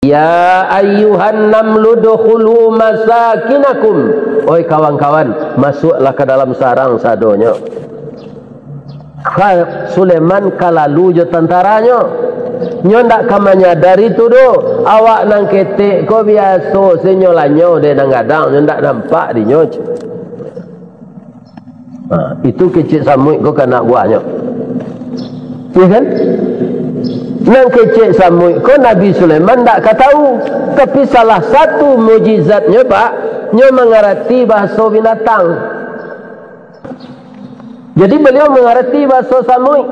Ya ayyuhan namlu dukhulu masakinakum. Oi kawan-kawan, masuklah ke dalam sarang sadonya. Sulaiman kalalu je tentaranya. Nyo ndak kamanya dari tu do. Awak nang ketek ko biasa senyolanyo de nang gadang nyo ndak nampak di nyo. Itu kecil samui ko kana buahnya. Ya kan? Nang kecil samui ko Nabi Sulaiman ndak tahu. Tapi salah satu mukjizatnya Pak, nyo mengerti bahasa binatang. Jadi beliau mengerti bahasa samui.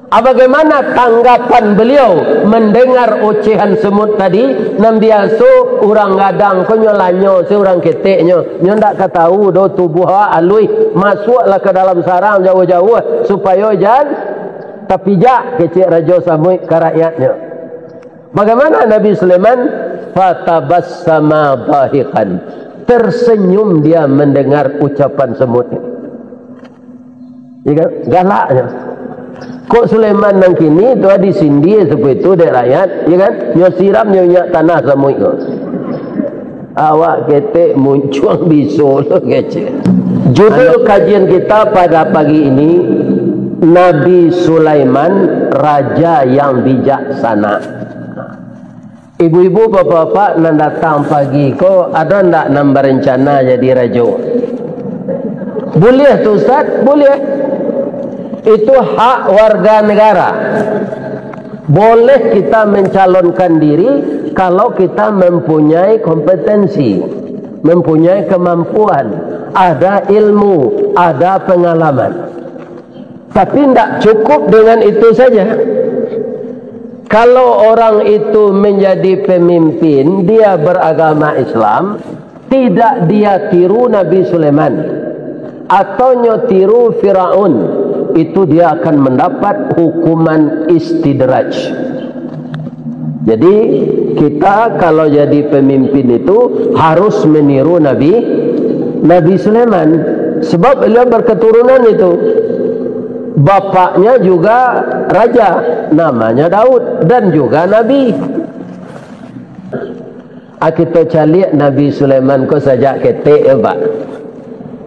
Bagaimana tanggapan beliau mendengar ocehan semut tadi? Nam biasa orang gadang ko nyolanyo seorang keteknya. Nyo ndak tahu do tubuh alui masuklah ke dalam sarang jauh-jauh supaya jangan terpijak kecik raja samui ke rakyatnya. Bagaimana Nabi Sulaiman? Fatabassama dhahikan. Tersenyum dia mendengar ucapan semut ini. Galaknya. Kok Sulaiman nang kini tu di sindi seperti itu dek rakyat, ya kan? Nyo siram nyo nyak tanah samui ko. Awak ketek muncul bisul kecik. Judul kajian kita pada pagi ini, Nabi Sulaiman raja yang bijaksana. Ibu-ibu, bapak-bapak nan datang pagi ko ada ndak nam berencana jadi raja? Boleh tu Ustaz, boleh. Itu hak warga negara. Boleh kita mencalonkan diri kalau kita mempunyai kompetensi, mempunyai kemampuan, ada ilmu, ada pengalaman. Tapi tidak cukup dengan itu saja. Kalau orang itu menjadi pemimpin, dia beragama Islam, tidak dia tiru Nabi Sulaiman atau nyotiru Firaun, itu dia akan mendapat hukuman istidraj. Jadi kita kalau jadi pemimpin itu harus meniru Nabi Sulaiman, sebab beliau berketurunan itu. Bapaknya juga raja, namanya Daud, dan juga nabi. Kita cari Nabi Sulaiman ko sajak ketek ya Pak.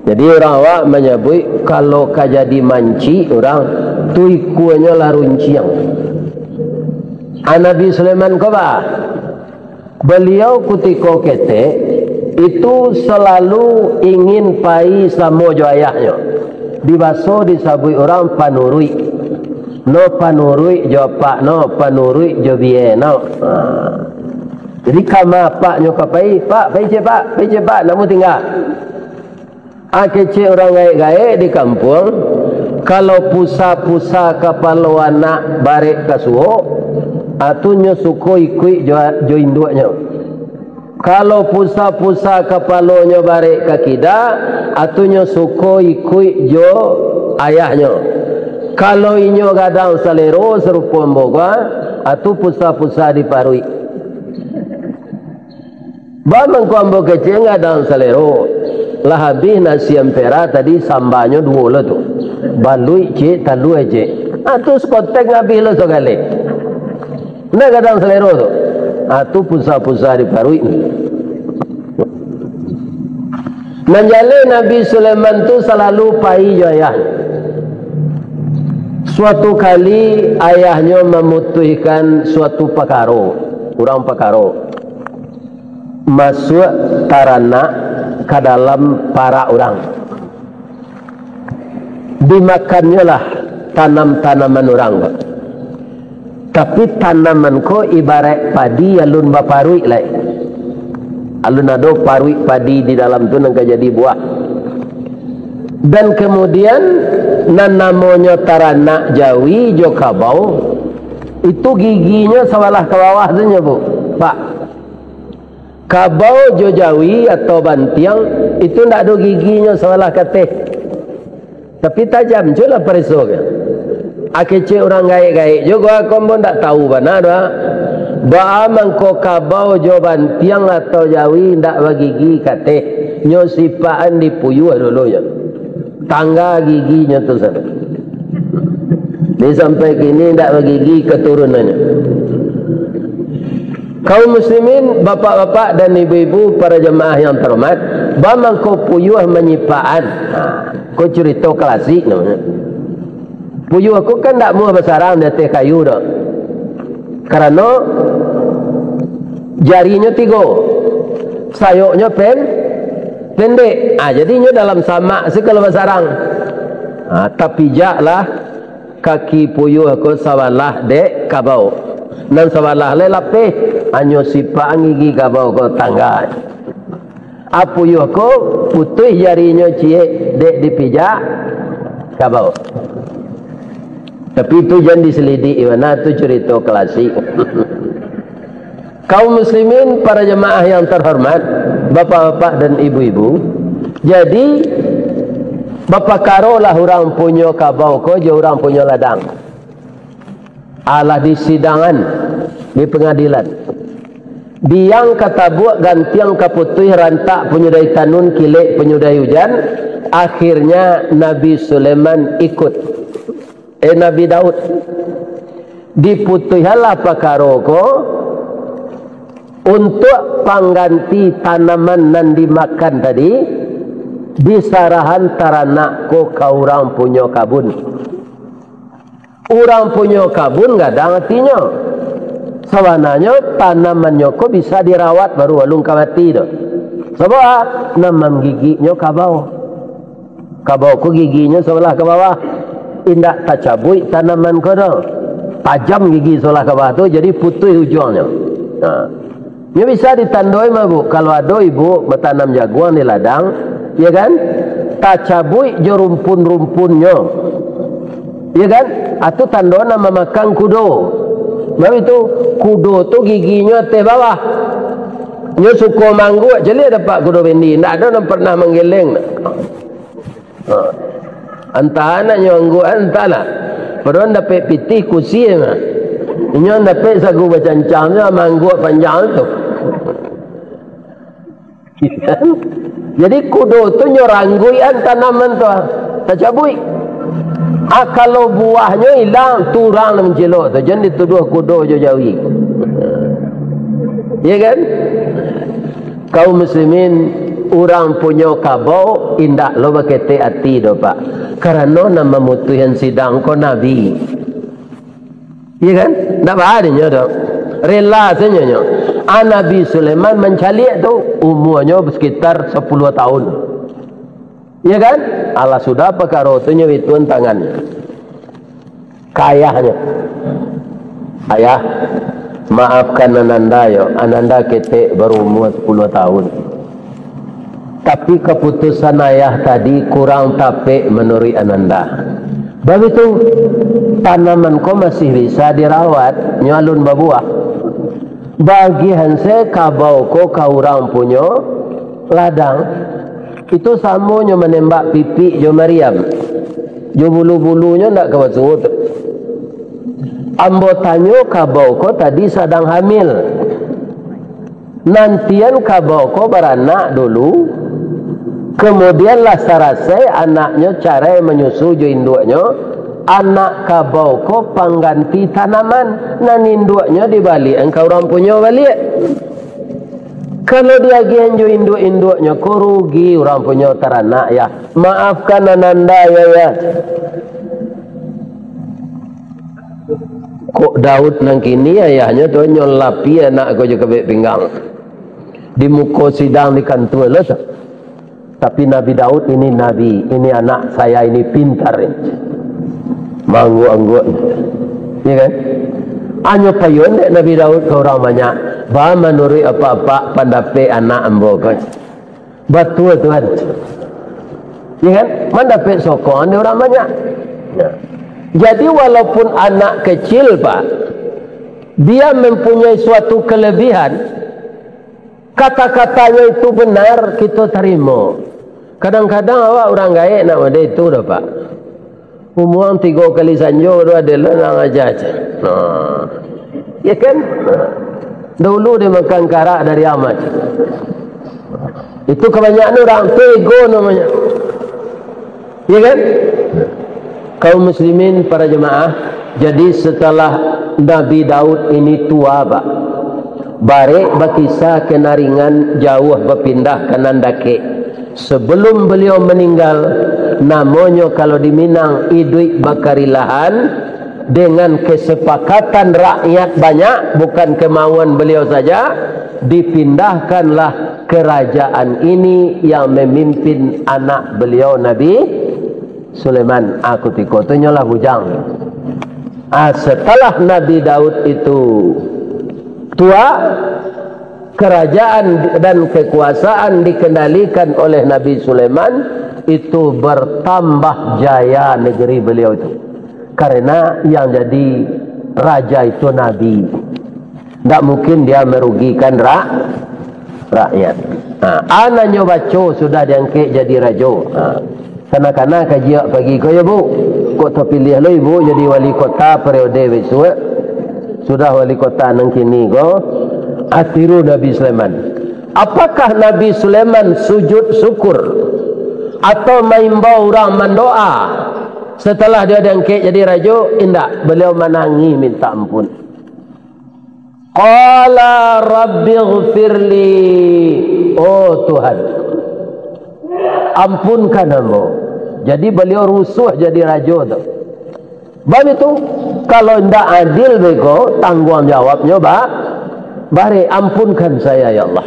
Jadi orang awak menyebut kalau ka jadi manci orang tu ikunya lah runciang. Nabi Sulaiman ko Pak, beliau ketika ketek itu selalu ingin pai sama jo ayahnya. Dibaso disabui orang panurui. No panurui jo pak, no panurui jo bie no. Jadi kama pak nyo kapai, pak pai je pak, namu tinggal. Kecil orang gaek-gaek di kampung, kalau pusa-pusa kapal anak barek kasuho, atunya suko ikui jo induknya. Kalau pusa-pusa kapalonya barek kakida, atunya suko ikui jo ayahnya. Kalau inyo gadang salero serupa mboga, atu pusa-pusa diparui. Bamang ko ambo kecil gadang salero. Lah habis nasi ampera tadi sambanya dua lah tu. Balui cik, talu aja. Atu skotek habis lah sekali. Nah kadang selero tu. Atu pusat-pusat diparui. Menjali Nabi Sulaiman tu selalu pai jo ayah. Suatu kali ayahnya memutuskan suatu perkara, orang perkara masuk tarana ke dalam para orang. Dimakannya lah tanam-tanaman orang. Tapi tanaman ko ibarat padi alun baparui lai. Alun ado parui padi di dalam tu nang jadi buah. Dan kemudian nan namanya tarana Jawi jo kabau, itu giginya sebelah ke bawah saja Bu. Pak. Kabau jo Jawi atau bantiang itu ndak ada giginya sebelah ke teh. Tapi tajam je lah perisoknya. Akece orang gaik-gaik juga kau pun tak tahu mana dah. Baamang ko kabau jo bantiang atau Jawi ndak bagigi kate nyo sipaan dipuyu dulu ya. Tangga giginya tu sana. Dia sampai kini ndak bagigi keturunannya. Kaum muslimin, bapak-bapak dan ibu-ibu, para jemaah yang terhormat, bamang kau puyuh menyipaan. Kau cerita klasik namanya. Puyuh aku kan tak mau besarang di atas kayu dah. Karena jarinya 3, sayuknya pendek. Jadinya dalam samak sih kalau besarang. Tapi jaklah kaki puyuh aku sawalah dek kabau. Dan sawalah le lapeh anyo sipa gigi kabau ko tangga. Puyuh aku putih jarinya cie dek dipijak kabau. Tapi itu jangan diselidik, mana itu cerita klasik. Kaum muslimin, para jemaah yang terhormat, bapak-bapak dan ibu-ibu, jadi bapak karolah orang punya kabau ko, je orang punya ladang. Alah di sidangan, di pengadilan. Diang kata buat gantiang kaputui rantak penyudai tanun kilek penyudai hujan. Akhirnya Nabi Sulaiman ikut. Nabi Daud diputuhilah pakaroko untuk pengganti tanaman yang dimakan tadi disarahan taranak ko kau orang punya kabun. Orang punya kabun gak ada artinya. Sebenarnya tanamannya ko bisa dirawat baru walung kamati dah. Sebab namam giginya kabau. Kabau ko giginya sebelah ke bawah. Indak tacabui tanaman ko dah. Tajam gigi sebelah ke bawah tu jadi putih ujungnya. Ini bisa ditandoi mah bu. Kalau ada ibu bertanam jaguan di ladang, ya kan? Tacabui je rumpun-rumpunnya. Ya kan? Atau tandoi nama makan kudo. Sebab itu kudo tu giginya te bawah. Nya suku manggu jadi dapat kudo bendi. Ndak ada yang pernah menggeleng. Entah anaknya anggu entahlah. Padahal dapat pitih kursi mah. Inyo dapat sagu bacancamnya manggu panjang tu. Jadi kudo tu nyorangguian tanaman tu. Tacabui. Kalau buahnya hilang turang menjelok tu. Jangan dituduh kudo jauh-jauhi. Ya kan? Kaum muslimin, orang punya kabau indak lo bakete hati do pak. Karena nama mutuhan sidang ko Nabi. Ya kan? Tak adanya do. Rela saja nyo. Nabi Sulaiman mencaliak tu umurnya sekitar 10 tahun. Ya kan? Allah sudah perkara tu nyewituan tangannya. Kayahnya. Ayah, maafkan Ananda yo. Ananda ketek baru umur 10 tahun. Tapi keputusan ayah tadi kurang tapek menurut Ananda. Sebab itu tanaman ko masih bisa dirawat, nyalun berbuah. Bagian saya kabau ko kaurang punya ladang. Itu samunya menembak pipi jo Maryam. Jo bulu-bulunya ndak kawat. Ambotanyo kabau ko tadi sedang hamil. Nantian kabau ko beranak dulu. Kemudianlah sarasai anaknya cara menyusu jo induknya. Anak kabau ko pengganti tanaman. Nan induknya dibalik. Engkau orang punya balik. Kalau dia genjo induk-induknya ko rugi orang punya teranak ya. Maafkan Ananda ya. Kok Daud nang kini ayahnya tu nyolapi anak ko juga kebek pinggang. Di muka sidang di kantor lah. Tapi Nabi Daud ini Nabi, ini anak saya ini pintar. Manggu-anggu. Ya kan? Anyo payun dek Nabi Daud ke orang banyak. Bah menurut apa-apa pandape anak ambo kan. Betul Tuhan. Ya kan? Mandape sokong orang banyak. Ya. Jadi walaupun anak kecil pak, dia mempunyai suatu kelebihan. Kata-katanya itu benar kita terima. Kadang-kadang awak orang gaek nak ada itu dah pak. Umur 3 kali sanjo tu adalah nak ajar. Ya kan? Dulu dia makan karak dari amat. Itu kebanyakan orang tego namanya. Ya kan? Kaum muslimin para jemaah, jadi setelah Nabi Daud ini tua pak, Barek bakisah kenaringan jauh berpindah ke Nandake. Sebelum beliau meninggal, namanya kalau di Minang iduik bakarilahan dengan kesepakatan rakyat banyak, bukan kemauan beliau saja, dipindahkanlah kerajaan ini yang memimpin anak beliau Nabi Sulaiman. Aku tiko tu nyolah hujang. Setelah Nabi Daud itu tua, kerajaan dan kekuasaan dikendalikan oleh Nabi Sulaiman, itu bertambah jaya negeri beliau itu. Karena yang jadi raja itu Nabi. Tak mungkin dia merugikan rakyat. Anak nyobaco sudah diangkat jadi raja. Kanak-kanak kajiak pagi kau ya bu, kau terpilih lo ibu jadi wali kota periode besok. Sudah wali kota nang kini kau atiru Nabi Sulaiman. Apakah Nabi Sulaiman sujud syukur atau maimbau orang mendoa setelah dia diangkat jadi raja? Indak, beliau menangi minta ampun. Qala rabbighfirli, oh Tuhan, ampunkan aku. Jadi beliau rusuh jadi raja tu. Bab itu kalau ndak adil bego, tanggungjawabnya bare ampunkan saya ya Allah.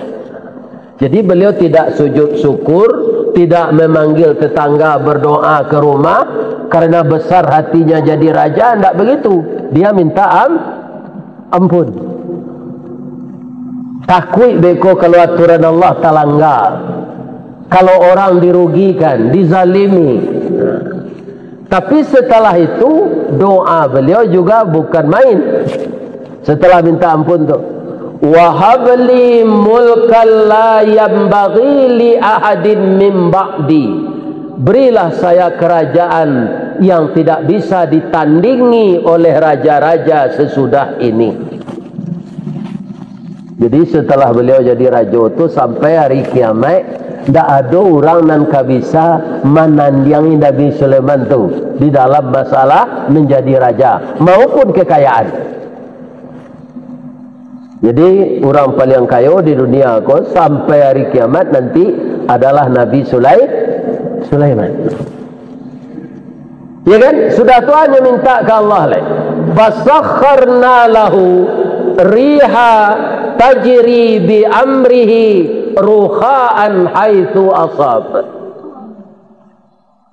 Jadi beliau tidak sujud syukur, tidak memanggil tetangga berdoa ke rumah karena besar hatinya jadi raja, ndak begitu. Dia minta ampun. Takut beko kalau aturan Allah talanggar. Kalau orang dirugikan, dizalimi. Tapi setelah itu doa beliau juga bukan main. Setelah minta ampun tu, wahabli mulkan la yambaghi li ahadin min ba'di. Berilah saya kerajaan yang tidak bisa ditandingi oleh raja-raja sesudah ini. Jadi setelah beliau jadi raja itu sampai hari kiamat, tidak ada orang yang bisa menandingi Nabi Sulaiman itu di dalam masalah menjadi raja maupun kekayaan. Jadi orang paling kaya di dunia ko sampai hari kiamat nanti adalah Nabi Sulaiman. Ya kan? Sudah tu hanya minta ke Allah lah. Fasakharna lahu riha tajri bi amrihi ruhaan haitsu asab.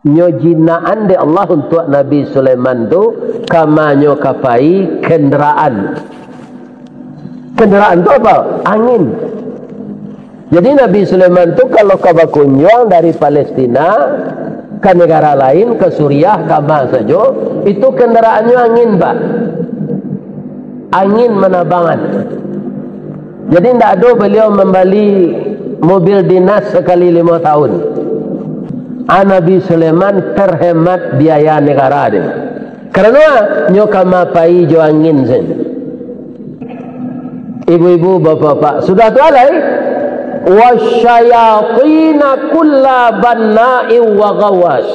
Nyojinaan de Allah untuk Nabi Sulaiman tu kama nyokapai kenderaan. Kenderaan tu apa? Angin. Jadi Nabi Sulaiman tu kalau kabakunjung dari Palestina ke negara lain, ke Suriah, ke mana saja, itu kenderaannya angin, Pak. Angin menabangan. Jadi tidak ada beliau membeli mobil dinas sekali 5 tahun. Nabi Sulaiman terhemat biaya negara dia. Karena nyokama pai jo angin sen. Ibu-ibu, bapak-bapak, sudah tu alai wasyayatina kulla banna'i wa gawas.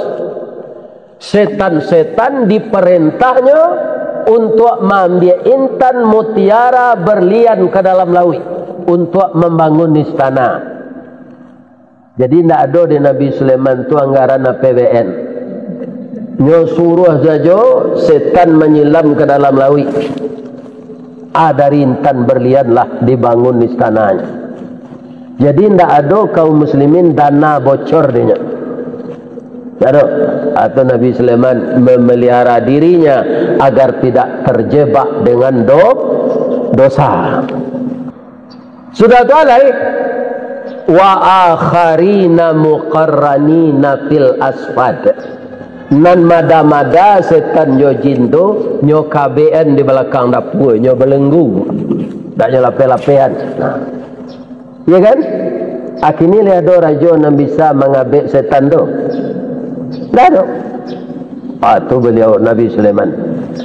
Setan-setan diperintahnya untuk mengambil intan mutiara berlian ke dalam laut untuk membangun istana. Jadi tidak ada di Nabi Sulaiman itu anggaran APBN. Nyo suruh saja setan menyelam ke dalam laut. Dari intan berlianlah dibangun istananya. Jadi tidak ada kaum muslimin dana bocor dia. Tidak ada. Atau Nabi Sulaiman memelihara dirinya agar tidak terjebak dengan dosa. Sudah tu alai wa akharina muqarranina fil asfad. Nan mada-mada setan yo jin tu nyo KBN di belakang dapur nyo belenggu. Tak nyo lape-lapean. Ya kan? Akhirnya lihat ada raja yang bisa mengabek setan tu. Tak ada. Tu beliau Nabi Sulaiman.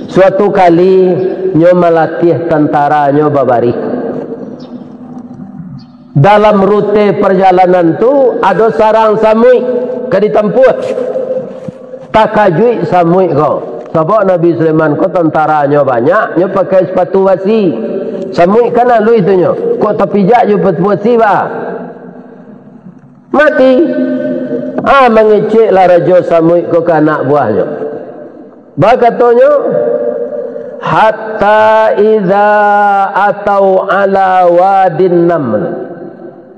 Suatu kali nyo melatih tentara nyo babari. Dalam rute perjalanan tu ada sarang samui ke ditempuh. Takajui samui kau. Sebab Nabi Sulaiman kau tentaranya banyak, nyo pakai sepatu basi. Samui kana lu itunya. Kok terpijak je petuasi bah. Mati. Mengeceklah raja Samui ke anak buahnya. Bah katanya, hatta idza atau ala wadin naml.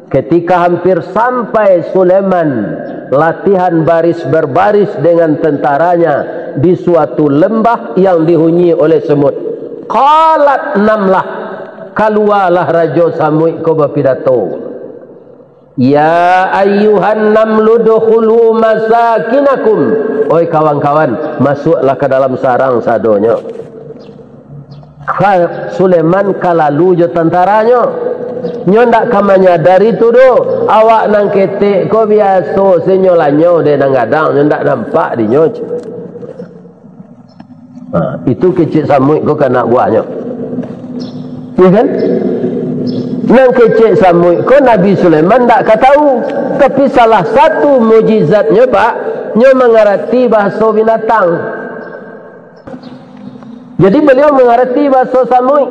Ketika hampir sampai Sulaiman latihan baris berbaris dengan tentaranya di suatu lembah yang dihuni oleh semut. Qalat namlah, keluarlah raja Samui ke berpidato. Ya ayyuhan namlu dukhulu masakinakum. Oi kawan-kawan, masuklah ke dalam sarang sadonya. Sulaiman kalalu je tentaranya. Nyo ndak kamanya dari tu do. Awak nang ketek ko biasa senyolanyo de nang gadang nyo ndak nampak di nyo. Itu kecik Samui ko anak buahnya. Ya kan? Nang kecik Samui ko Nabi Sulaiman ndak tahu. Tapi salah satu mujizatnya Pak, nyo mengerti bahasa binatang. Jadi beliau mengerti bahasa Samui.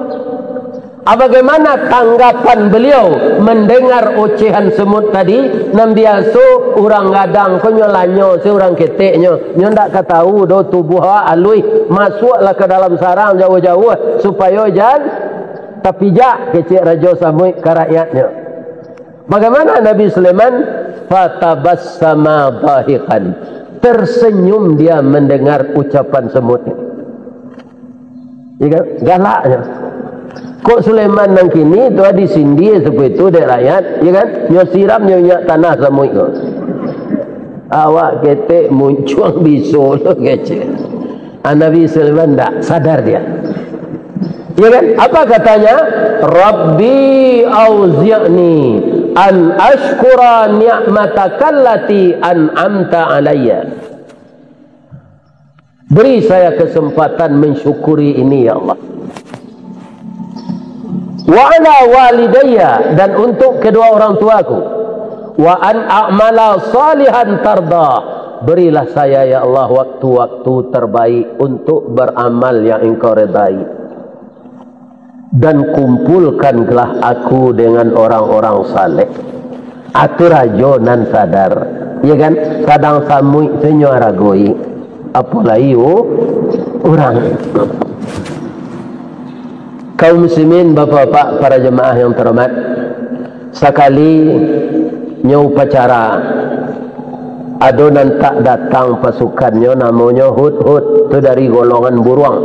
Bagaimana tanggapan beliau mendengar ocehan semut tadi? Nam biasa orang gadang ko nyolanyo seorang keteknya nyo ndak tahu do tubuh alui masuklah ke dalam sarang jauh-jauh supaya jangan terpijak kecik raja Samui ke rakyatnya. Bagaimana Nabi Sulaiman? Fatabassama dhahikan, tersenyum dia mendengar ucapan semut ini. Galaknya. Kok Sulaiman nang kini tu di sindi seperti itu dek rakyat, ya kan? Nyo siram nyo nyak tanah Samui ko. Awak ketek muncul bisul kecil. Nabi Sulaiman tak sadar dia. Ya kan? Apa katanya? Rabbi auzi'ni an ashkura ni'mataka allati an'amta alayya. Beri saya kesempatan mensyukuri ini ya Allah. Wa ala walidayya, dan untuk kedua orang tuaku. Wa an a'mala salihan tarda, berilah saya ya Allah waktu-waktu terbaik untuk beramal yang engkau redai. Dan kumpulkanlah aku dengan orang-orang saleh. Atu rajo nan sadar, ya kan? Kadang Samui senyo aragoi, apalagi orang. Kaum muslimin, bapak-bapak, para jemaah yang terhormat, sekali nyo upacara adonan tak datang pasukannya namanya hud-hud, itu dari golongan buruang.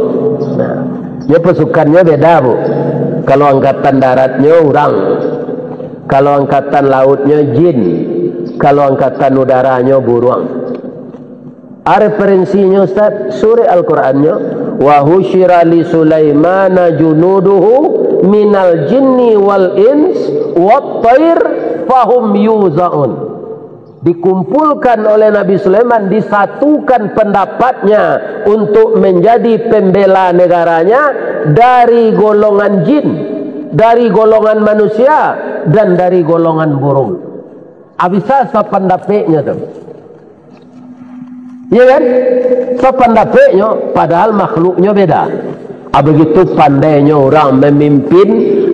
Nah, nyo pasukannya beda bu. Kalau angkatan daratnya orang, kalau angkatan lautnya jin, kalau angkatan udaranya buruang. Referensinya Ustaz, surah Al-Qur'annya, wa husyira li Sulaimana junuduhu minal jinni wal ins wat thair fahum yuzaun. Dikumpulkan oleh Nabi Sulaiman, disatukan pendapatnya untuk menjadi pembela negaranya dari golongan jin, dari golongan manusia, dan dari golongan burung. Abisa sependapatnya tu. Ya kan? Sependapatnya, padahal makhluknya beda. Begitu pandainya orang memimpin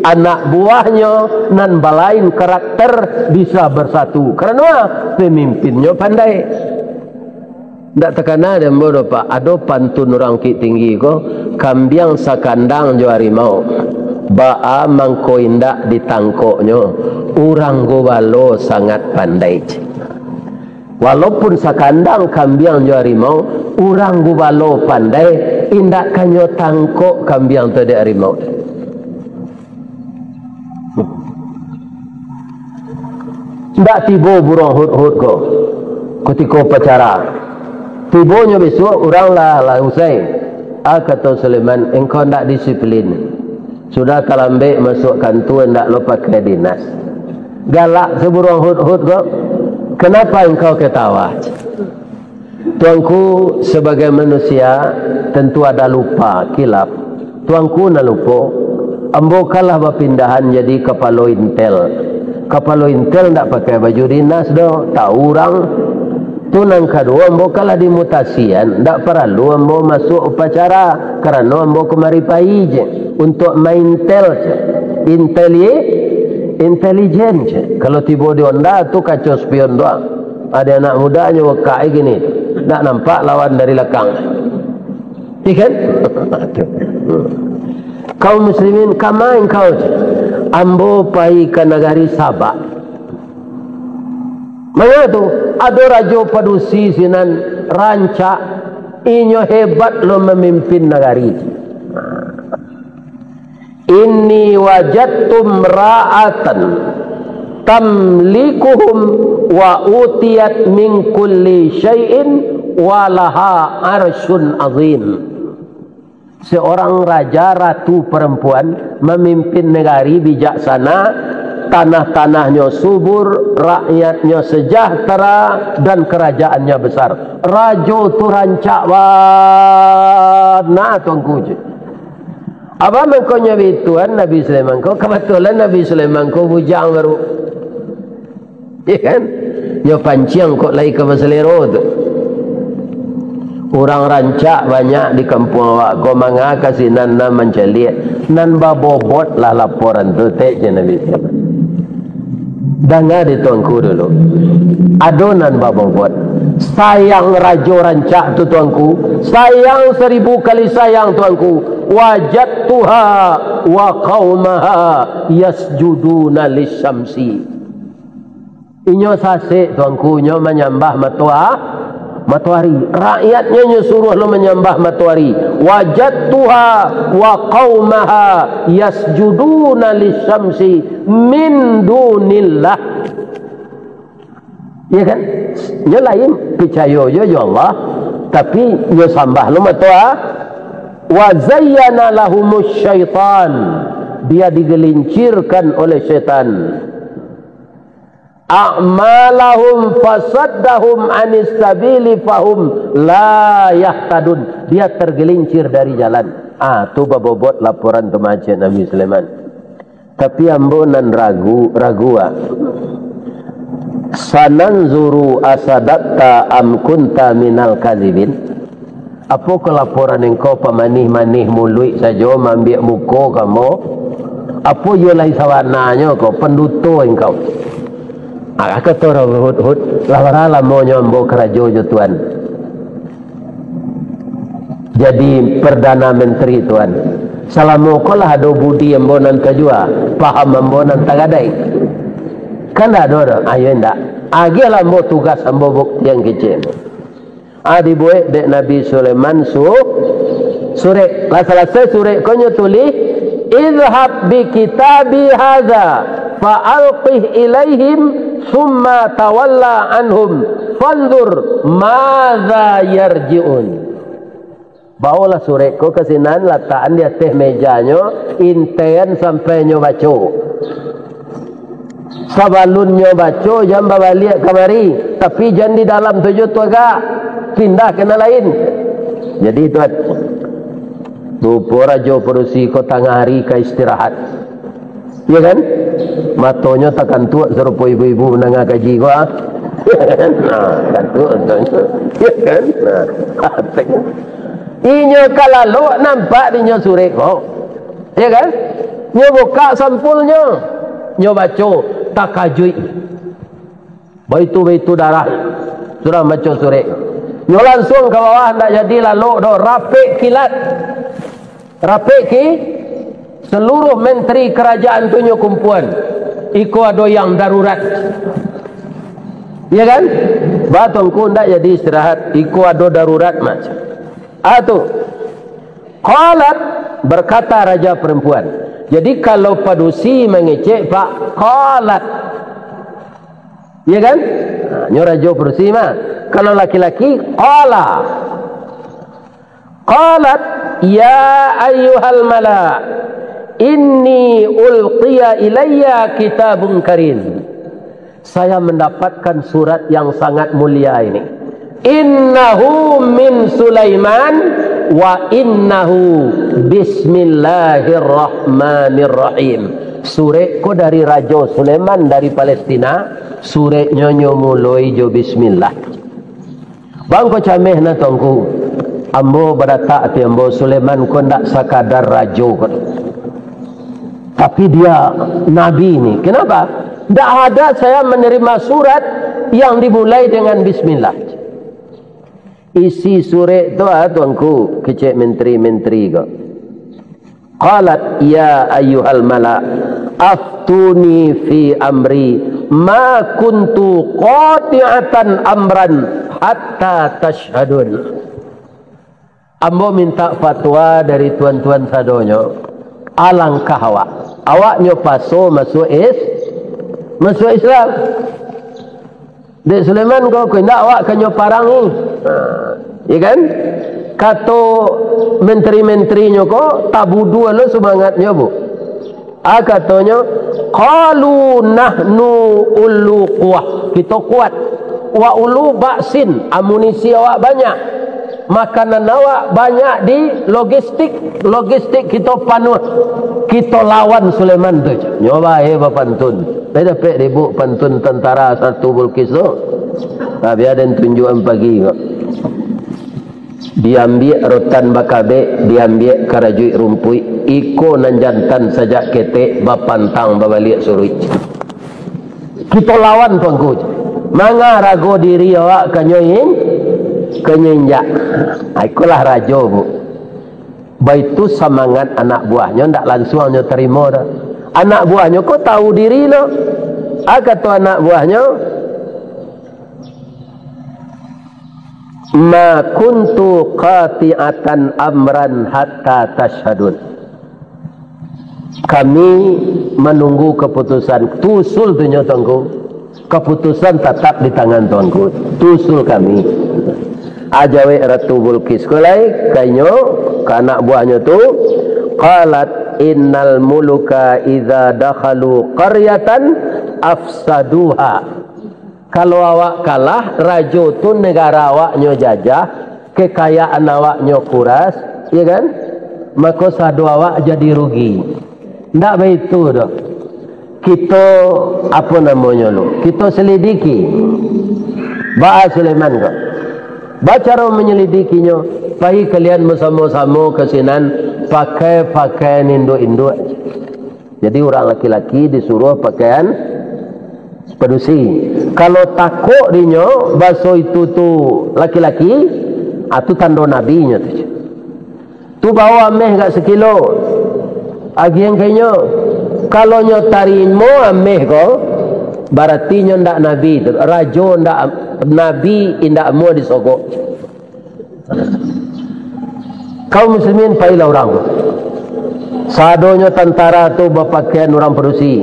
anak buahnya nan balain karakter bisa bersatu. Karena pemimpinnya pandai. Tak terkena dan bodoh Pak. Ada pantun orang ki tinggi ko, kambiang sakandang jo harimau, baa mangko indak ditangkoknya. Orang gobalo sangat pandai. Walaupun sakandang kambiang jo harimau, orang gubalo pandai, indak kanyo tangkok kambiang tu de harimau. Ndak tibo burung hut-hut ko ketika upacara. Tibonya besok orang lah usai. Kata Sulaiman, engkau ndak disiplin. Sudah terlambat masuk kantor, ndak lupa ke dinas. Galak seburung hut-hut ko. Kenapa engkau ketawa? Tuanku sebagai manusia tentu ada lupa, kilap. Tuanku nak lupa. Ambo kalah berpindahan jadi kepala intel. Kepala intel tak pakai baju dinas dah. Tahu orang. Tunang kedua ambo kalah dimutasian. Tak perlu ambo masuk upacara. Kerana ambo kemari pahij untuk main tel. intelijen. Kalau tiba di onda tu kacau spion doang. Ada anak mudanya wakai gini, tak nampak lawan dari belakang. Ikan? Kaum muslimin kamain kau ambo pai ke negari Sabah. Mana tu ada raja padusi sinan rancak inyo hebat lo memimpin negari. Inni wajadtum ra'atan tamlikuhum wa utiyat min kulli syai'in wa laha arsyun azim. Seorang raja ratu perempuan memimpin negari bijaksana, tanah-tanahnya subur, rakyatnya sejahtera dan kerajaannya besar. Raja tu rancak warna tuanku je. Apa mengkonya bituan Nabi Sulaiman ko? Kebetulan Nabi Sulaiman ko bujang baru. Ya kan? Yo panciang kok lagi ke Baselero tu. Orang rancak banyak di kampung awak. Kau manga kasih nan menceliat. Nan babobot lah laporan tu. Tak je Nabi Sulaiman. Dengar di tuanku dulu. Adonan babobot. Sayang raja rancak tu tuanku. Sayang 1000 kali sayang tuanku. Wajadtuha wa qaumaha yasjuduna lisyamsi. Inyo sasik tuanku. Inyo menyembah matahari. Rakyatnya nyo suruh lo menyembah matahari. Wajadtuha wa qaumaha yasjuduna lisyamsi min dunillah. Ya kan? Nyo lain percaya yo Allah, tapi nyo sembah lo matahari. Wa zayyana lahumus syaitan. Dia digelincirkan oleh syaitan. A'malahum fasaddahum anis sabili fahum la yahtadun. Dia tergelincir dari jalan. Tu babobot laporan temaja Nabi Sulaiman. Tapi ambonan ragu. Sananzuru asadatta am kunta minal kadhibin. Apa ke laporan engkau pemanih-manih mulut saja mambiak muka kamu? Apa yolai sawananya kau penduto engkau? Kata orang hud lawara mo nyombo kerajo jo tuan. Jadi perdana menteri tuan. Salamu kolah ada budi ambonan kajua, paham ambonan tagadai. Kan ada. Ayo ndak. Agilah mo tugas ambo bukti yang kecil. Adi buat dek Nabi Sulaiman surek. Lah selesai surek konyo tulis idhab bi kitabi hadza fa alqih ilaihim summa tawalla anhum fanzur madza yarji'un. Bawalah surek ko ke sinan letakkan di atas mejanya inten sampai nyo baca. Sabalun nyo baca jam balik kamari, tapi jangan di dalam tujuh tu agak pindah kena lain. Jadi tuan tu raja perusi ko tengah hari ke istirahat. Ya kan? Matonya takkan tuak serupa ibu-ibu menengah kaji ko. Kan tuak. Ya kan? Inyo kalau nampak dinyo surek ko. Ya kan? Nyo buka sampulnya. Nyo baca takajui. Baitu darah. Surah baca surek. Nyo langsung ke bawah tak jadi lalu do rapik kilat. Rapik ki seluruh menteri kerajaan tu nyo kumpulan. Iko ada yang darurat. Ya kan? Batongku ndak jadi istirahat. Iko ada darurat macam. Tu. Qalat berkata raja perempuan. Jadi kalau padusi mengecek pak qalat. Ya kan? Nyo raja padusi mah. Kalau laki-laki qala. Qalat ya ayyuhal mala inni ulqiya ilayya kitabun karim. Saya mendapatkan surat yang sangat mulia ini. Innahu min Sulaiman wa innahu bismillahirrahmanirrahim. Surat ko dari Raja Sulaiman dari Palestina. Surat nyo mulai jo bismillah. Bang ko cameh na tongku. Ambo berata ati ambo Sulaiman ko ndak sakadar raja ko. Tapi dia Nabi ni. Kenapa? Tak ada saya menerima surat yang dimulai dengan bismillah. Isi surat tu tuanku, kecik menteri-menteri kau. Qalat ya ayyuhal mala aftuni fi amri ma kuntu qati'atan amran hatta tashhadun. Ambo minta fatwa dari tuan-tuan sadonyo. Alangkah awaknya paso masuk Islam. Dek Sulaiman kau nak awak kanyo parangi. Ya kan? Kato menteri-menterinya kau tabudu lo semangatnya bu. Katanya qalu nahnu ulu quwah. Kita kuat. Wa ulu baksin, amunisi awak banyak. Makanan awak banyak di logistik kita panuh. Kita lawan Sulaiman tu. Nyoba pantun. Beda pek ribu pantun tentara satu Bulkis tu. Tapi ada tunjukan pagi kok. Diambil rotan bakabe, diambil karajui rumpui, iko nan jantan sajak ketek bapantang babaliak surui. Kita lawan tuanku. Manga rago diri awak kanyoin kenyinjak. Ikulah rajo bu. Baitu semangat anak buahnya ndak langsungnya terima dah. Anak buahnya kok tahu diri lo. Kata anak buahnya, ma kuntu qati'atan amran hatta tashhadun. Kami menunggu keputusan. Tusul tu nyotongku. Keputusan tetap di tangan tuanku. Tusul kami. Ajawe Ratu Bulkis kulai kanyo ke anak buahnya tu qalat innal muluka idza dakhalu qaryatan afsaduha. Kalau awak kalah, rajo tu negara awaknya jajah, kekayaan awaknya kuras, ya kan? Maka sadu awak jadi rugi. Ndak begitu dah. Kita apa namanya lu? Kita selidiki. Ba'a Sulaiman kau. Baca menyelidikinya. Pagi kalian bersama-sama ke sinan pakai pakaian induk-induk. Jadi orang laki-laki disuruh pakaian pedusi. Kalau takut dinyo baso itu tu laki-laki, itu tanda nabinya tu. Tu bawa ameh gak sekilo. Agi yang kayaknya kalau nyo tarimo ameh ko berarti nyo ndak nabi tu. Rajo ndak nabi indak mau disogok. Kaum muslimin pailah orang. Sadonya tentara tu berpakaian orang perusi.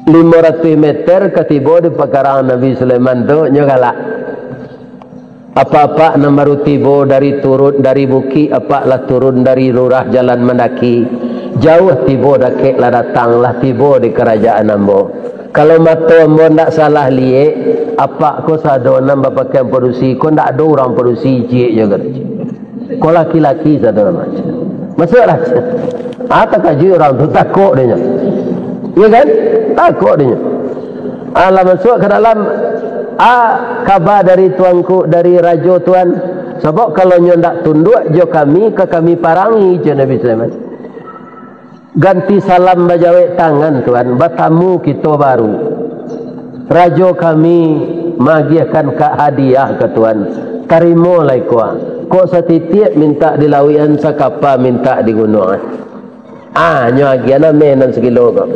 500 meter ketiba di pekarangan Nabi Sulaiman tu nyogalak. Apa-apa namaru tibo dari turun dari buki, apa lah turun dari lurah jalan mendaki. Jauh tibo dakek lah datanglah tibo di kerajaan ambo. Kalau mata ambo ndak salah liek, apa ko sado nambah pakaian perusi, ko ndak ada orang perusi cik juga. Ko laki-laki sado macam. Masuklah. Tak kaji orang tu takut dia. Ya kan? Takut dia. Allah masuk ke dalam kabar dari tuanku, dari raja tuan. Sebab kalau nyo ndak tunduk jo kami ke kami parangi je Nabi Sulaiman. Ganti salam bajawek tangan tuan, bertamu kita baru. Raja kami magiahkan ke hadiah ke tuan. Tarimo lai kuah. Kok setitik minta di lawian sakapa minta di gunung. Nyo agiana menan sekilo kok.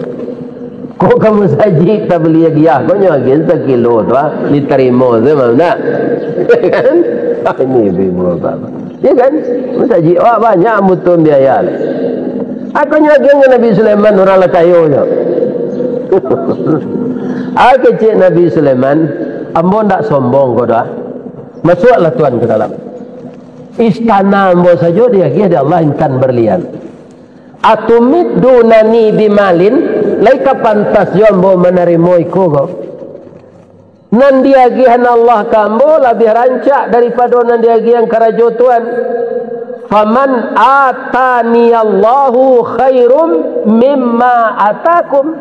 Kok kamu saji tak beli agiah kok nyo agian sekilo tu diterima semua nak. Kan? Ini bibu apa? Ya kan? Saji banyak mutun biaya. Aku nyageng Nabi Sulaiman orang lakayo je. Aku cik Nabi Sulaiman, ambo ndak sombong kau dah. Masuklah tuan ke dalam. Istana ambo saja dia ada Allah intan berlian. Atumidunani bimalin, laika pantas jo ambo menerima iku kau. Nan diagihan Allah kambo lebih rancak daripada nan diagihan karajo tuan. Faman atani Allahu khairum mimma atakum.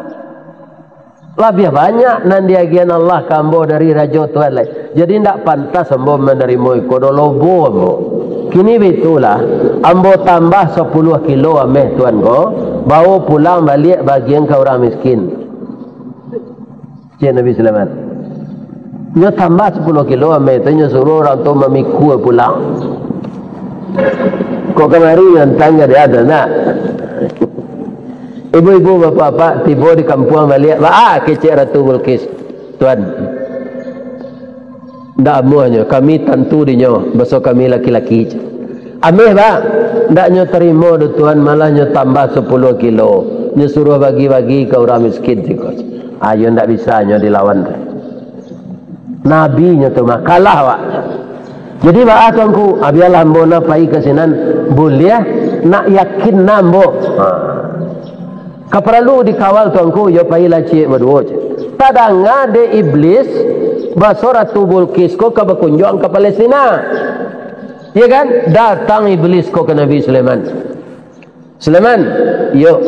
Lebih banyak nan diagian Allah kambo dari raja tuan lain. Jadi tidak pantas ambo menerima ikodo lobo ambo. kini betulah ambo tambah 10 kilo ameh tuan ko, bawa pulang balik bagian ke orang miskin. Cik Nabi Sulaiman. Nyo tambah 10 kilo ameh tu, nyo suruh orang tu memikul pulang. Kok kemari yang tanya dia ada nak? Ibu-ibu bapak-bapak tiba di kampung balik. Kecik Ratu Bilqis. Tuan. Ndak amuhnya. Kami tentu dinyo. Besok kami laki-laki. Ameh bang. Ndak nyo terima do tuan. Malah nyo tambah 10 kilo. Nyo suruh bagi-bagi ke orang miskin. Ayo ndak bisa nyo dilawan. Nabi nyo tu mah. Kalah wak. Jadi bak tuanku. Biarlah ambo na pai ke sinan. Boleh nak yakin nambo. Kaperlu dikawal tuanku. Yo pai lah cik berdua. Tadanga de iblis baso Ratu Bilqis ko ke berkunjung ke Palestina. Ya kan? Datang iblis ko ke Nabi Sulaiman. Sulaiman, yo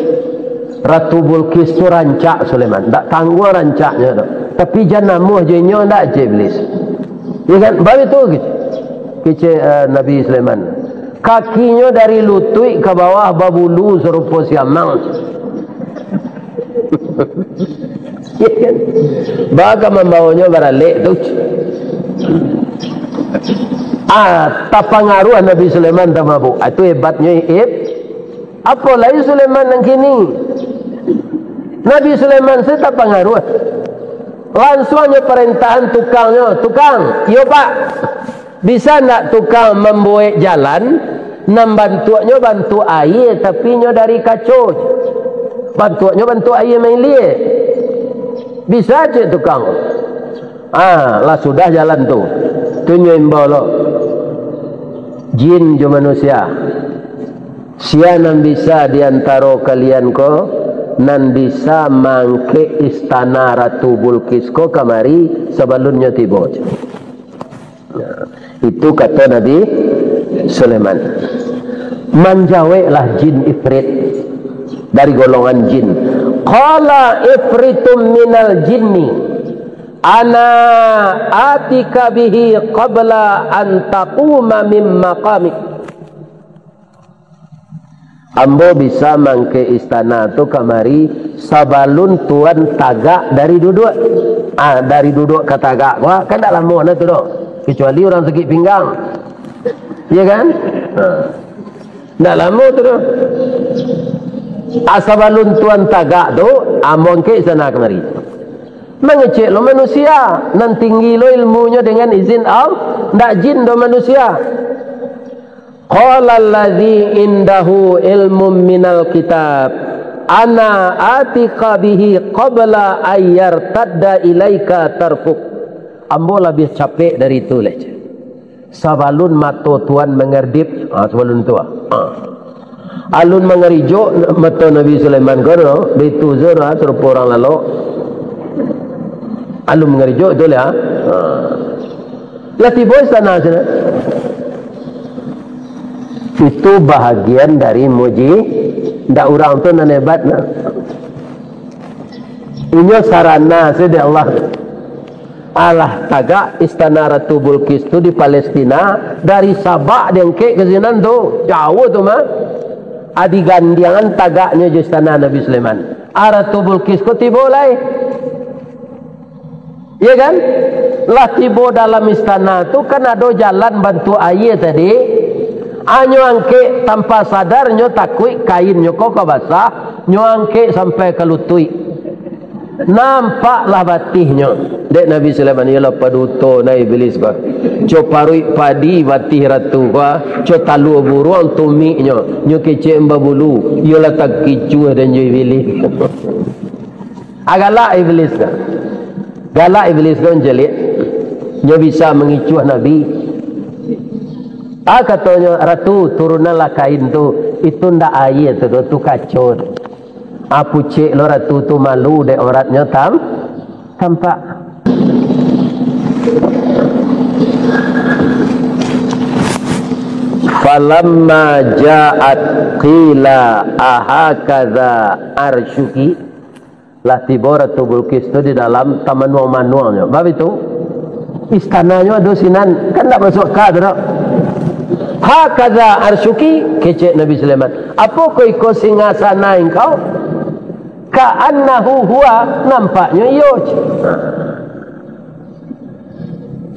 Ratu Bilqis tu rancak Sulaiman. Tak tangguh rancaknya tu. Tapi jangan namuh jenyo ndak je iblis. Ya kan? Baru tu kece Nabi Sulaiman. Kakinya dari lutut ke bawah babulu serupa siamang. Ya kan? Baga membawanya baralik tu. Tak pengaruh Nabi Sulaiman tak mabuk. Itu hebatnya apa lagi Sulaiman yang kini? Nabi Sulaiman saya tak pengaruh. Langsungnya perintahan tukangnya. Tukang, yo pak. Bisa nak tukang membuat jalan? Nam bantuannya bantu air. Tapi nyo dari kacau. Bantuannya bantu air main liat. Bisa cik tukang. Lah sudah jalan tu. Tunjuk imbau jin jo manusia. Sia nan bisa diantara kalian ko nan bisa mangke istana Ratu Bilqis ko kamari sebelumnya tiba. Itu kata Nabi Sulaiman. Manjaweklah jin ifrit dari golongan jin. Qala ifritum minal jinni ana atika bihi qabla an taquma min maqamik. Ambo bisa mangke istana tu kamari sabalun tuan tagak dari duduk. Dari duduk ke tagak. Wah, kan tak lama na tu dok. Kecuali orang sakit pinggang. Ya kan? Tak lama tu dok. Asabalun tuan tagak tu amon ke sana kemari. Mengecek lo manusia nan tinggi lo ilmunya dengan izin Allah, ndak jin do manusia. Qala allazi indahu ilmun minal kitab ana atika bihi qabla ayyartadda ilaika tarfuk. Ambo lebih capek dari itu leh. Sabalun mato tuan mengerdip, sabalun tua. Alun mengerijuk mata Nabi Sulaiman kono betu zura serupa orang lalu. Alun mengerijuk tu lah. Latih boy sana sana. Itu bahagian dari muji. Ndak orang tu nan hebat na. Ini sarana sedih Allah. Allah tagak istana Ratu Bilqis tu di Palestina dari Sabak dengke ke sinan tu jauh tu mah. Adi gandiangan tagaknya di istana Nabi Sulaiman. Ratu Bilqis ko tiba lai. Ya kan? Lah tiba dalam istana tu kan ada jalan bantu air tadi. Nyo angke tanpa sadar nyo takui kain nyo kok basah. Nyo angke sampai ke lutut. Nampaklah batihnya. Dek Nabi Sulaiman ialah paduto na iblis ko. Co parui padi batih ratu ko. Co talu buruang tumiknya. Nyo kecek mbabulu. Ialah tak kicu dan jo iblis. Agalak iblis ka. Galak iblis ko jelik. Nyo bisa mengicuh Nabi. Katanya ratu turunanlah kain tu. Itu ndak air tu kacau. Apu cek lo ratu tu malu dek oratnya tampak. Falamma ja'at qila ahakaza arshuki. Lah tiba Ratu Bilqis tu di dalam taman manualnya. Bab itu istananya ada sinan kan tak masuk ka tu. Hakaza arsyuki, kecek Nabi Sulaiman. Apa kau ikut singgasana engkau? Ka'annahu huwa, nampaknya iyo.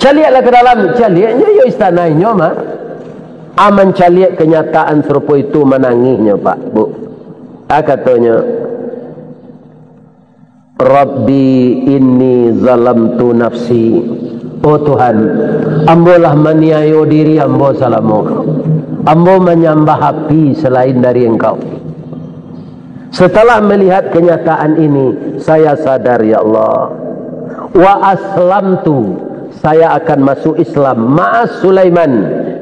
Caliaklah ke dalam, caliaknya iyo istananya mah. Aman caliak kenyataan serupa itu menangisnya Pak Bu. Katanya, Rabbi inni zalamtu nafsi. Oh Tuhan, ambolah maniayo diri ambo salamu. Ambo menyembah api selain dari engkau. Setelah melihat kenyataan ini, saya sadar ya Allah. Wa aslamtu, saya akan masuk Islam ma'as Sulaiman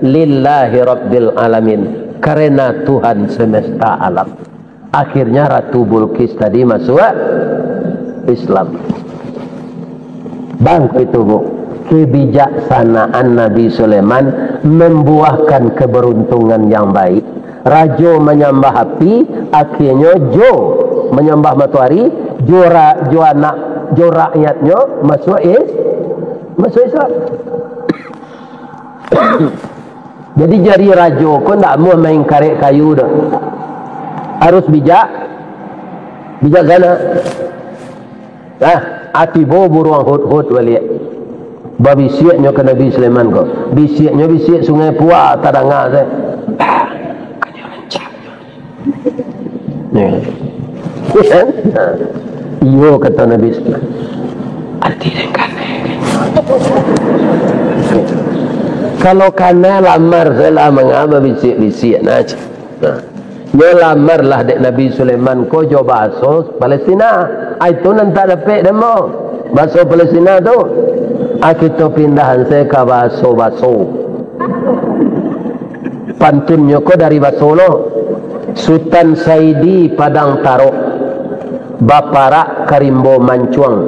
lillahi rabbil alamin, karena Tuhan semesta alam. Akhirnya Ratu Bilqis tadi masuk Islam. Bang itu Bu, kebijaksanaan Nabi Sulaiman membuahkan keberuntungan yang baik. Rajo menyembah api, akhirnya Jo menyembah matahari, Jo rakyatnya masuk Islam. Jadi jari rajo kau tak mau main karet kayu dah. Harus bijaksana. Ati bo buruang hut balik. Babi siaknya ke Nabi Sulaiman kau. Bisiak sungai Puah tadangah saya. Kanya rancak. Iyo kata Nabi Sulaiman. Ati dengan kalau kena lamar saya mengapa bisik nak. Dia lamarlah dek Nabi Sulaiman ko jo bahasa Palestina. Itu nanti dapat demo bahasa Palestina tu. Kita pindahan saya ke bahasa pantunnya ko dari bahasa lo. Sultan Saidi Padang Tarok, Baparak Karimbo Mancuang,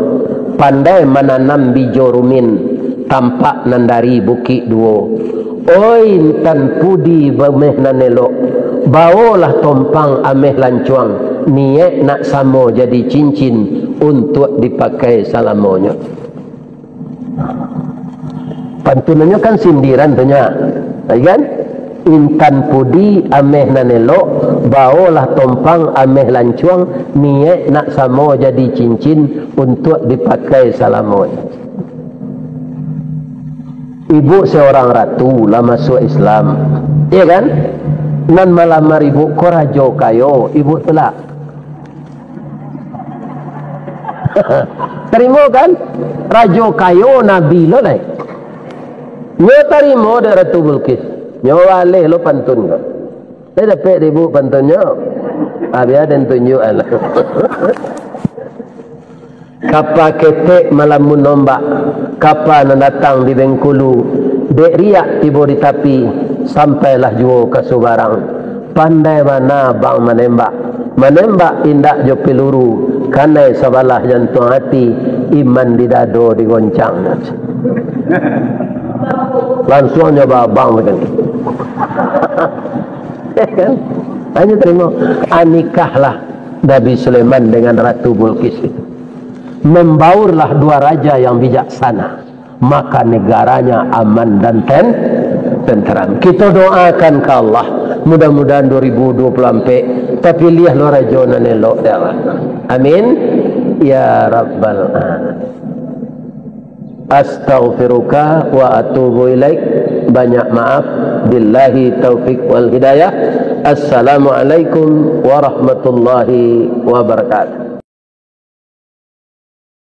pandai menanam bijo rumin, tampak nandari bukit duo. Oi tan pudi bameh nanelok, bawalah tompang ameh lancuang, niat nak samo jadi cincin untuk dipakai salamonya. Pantunannya kan sindiran tunya, kan? Intan pudi ameh nanelok, bawalah tompang ameh lancuang, niat nak samo jadi cincin untuk dipakai salamonya. Ibu seorang ratu lah masuk Islam, iya kan? Nan melamar ibu ko rajo kayo, ibu telak. Terima kan? Rajo kayo nabi lo naik. Nyo terima dari Ratu Bilqis. Nyo waleh lo pantun ko. Saya dapat ibu pantunnya. Biar dan tunjuk Allah. Kapa ketek malamun nombak, kapa datang di Bengkulu, dek riak tiba di tapi, sampailah juo ke Subarang. Pandai mana bang menembak indak jo peluru, kanai sebalah jantung hati, iman di dado digoncang. Langsung nyoba bang macam ni. Kan? Hanya terima anikahlah Nabi Sulaiman dengan Ratu Bilqis itu. Membaurlah dua raja yang bijaksana, maka negaranya aman dan tenteram. Kita doakan ke Allah, mudah-mudahan 2020 sampai tapi lihat lo raja nanelok dah. Amin ya rabbal alamin. Astaghfiruka wa atubu ilaik. Banyak maaf. Billahi taufik wal hidayah. Assalamualaikum warahmatullahi wabarakatuh.